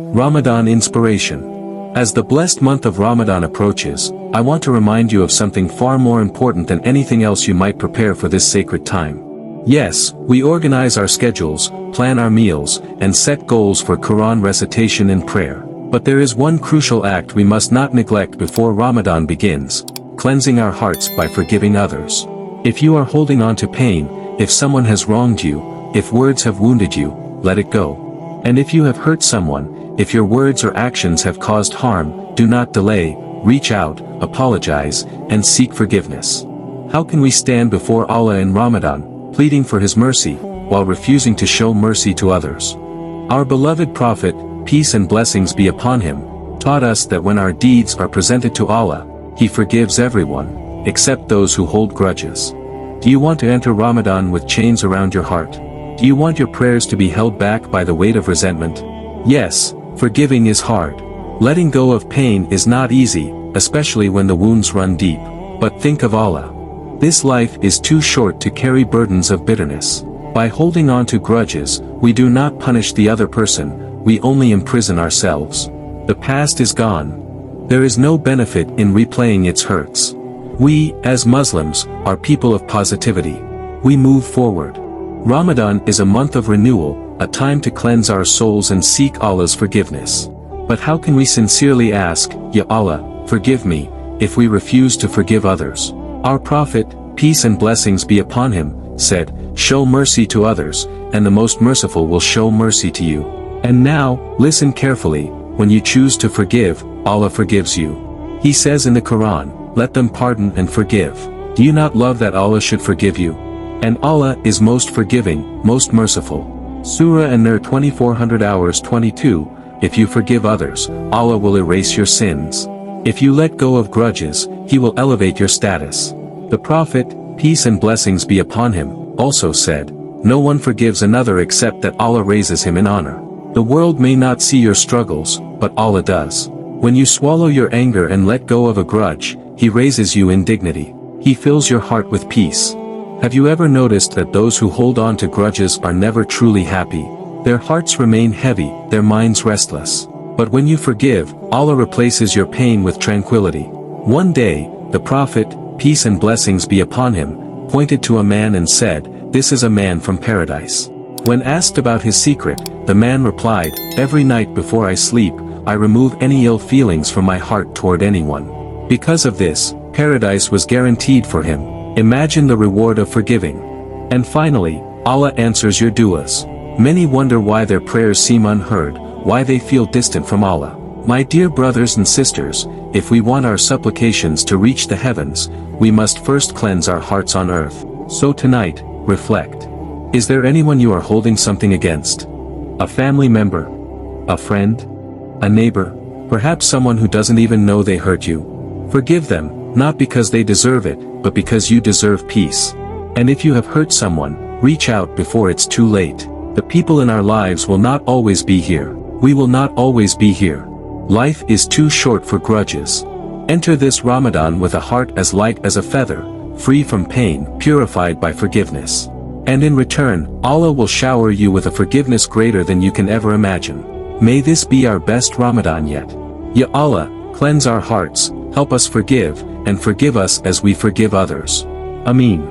Ramadan Inspiration. As the blessed month of Ramadan approaches, I want to remind you of something far more important than anything else you might prepare for this sacred time. Yes, we organize our schedules, plan our meals, and set goals for Quran recitation and prayer. But there is one crucial act we must not neglect before Ramadan begins: cleansing our hearts by forgiving others. If you are holding on to pain, if someone has wronged you, if words have wounded you, let it go. And if you have hurt someone, if your words or actions have caused harm, do not delay, reach out, apologize, and seek forgiveness. How can we stand before Allah in Ramadan, pleading for His mercy, while refusing to show mercy to others? Our beloved Prophet, peace and blessings be upon him, taught us that when our deeds are presented to Allah, He forgives everyone, except those who hold grudges. Do you want to enter Ramadan with chains around your heart? Do you want your prayers to be held back by the weight of resentment? Yes, forgiving is hard. Letting go of pain is not easy, especially when the wounds run deep. But think of Allah. This life is too short to carry burdens of bitterness. By holding on to grudges, we do not punish the other person, we only imprison ourselves. The past is gone. There is no benefit in replaying its hurts. We, as Muslims, are people of positivity. We move forward. Ramadan is a month of renewal, a time to cleanse our souls and seek Allah's forgiveness. But how can we sincerely ask, Ya Allah, forgive me, if we refuse to forgive others? Our Prophet, peace and blessings be upon him, said, show mercy to others, and the most merciful will show mercy to you. And now, listen carefully, when you choose to forgive, Allah forgives you. He says in the Quran, let them pardon and forgive. Do you not love that Allah should forgive you? And Allah is most forgiving, most merciful. Surah An-Nur 2400 hours 22, if you forgive others, Allah will erase your sins. If you let go of grudges, He will elevate your status. The Prophet, peace and blessings be upon him, also said, no one forgives another except that Allah raises him in honor. The world may not see your struggles, but Allah does. When you swallow your anger and let go of a grudge, He raises you in dignity. He fills your heart with peace. Have you ever noticed that those who hold on to grudges are never truly happy? Their hearts remain heavy, their minds restless. But when you forgive, Allah replaces your pain with tranquility. One day, the Prophet, peace and blessings be upon him, pointed to a man and said, this is a man from paradise. When asked about his secret, the man replied, every night before I sleep, I remove any ill feelings from my heart toward anyone. Because of this, paradise was guaranteed for him. Imagine the reward of forgiving. And finally, Allah answers your du'as. Many wonder why their prayers seem unheard, why they feel distant from Allah. My dear brothers and sisters, if we want our supplications to reach the heavens, we must first cleanse our hearts on earth. So tonight, reflect. Is there anyone you are holding something against? A family member? A friend? A neighbor? Perhaps someone who doesn't even know they hurt you? Forgive them, not because they deserve it, but because you deserve peace. And if you have hurt someone, reach out before it's too late. The people in our lives will not always be here. We will not always be here. Life is too short for grudges. Enter this Ramadan with a heart as light as a feather, free from pain, purified by forgiveness. And in return, Allah will shower you with a forgiveness greater than you can ever imagine. May this be our best Ramadan yet. Ya Allah, cleanse our hearts, help us forgive, and forgive us as we forgive others. Ameen.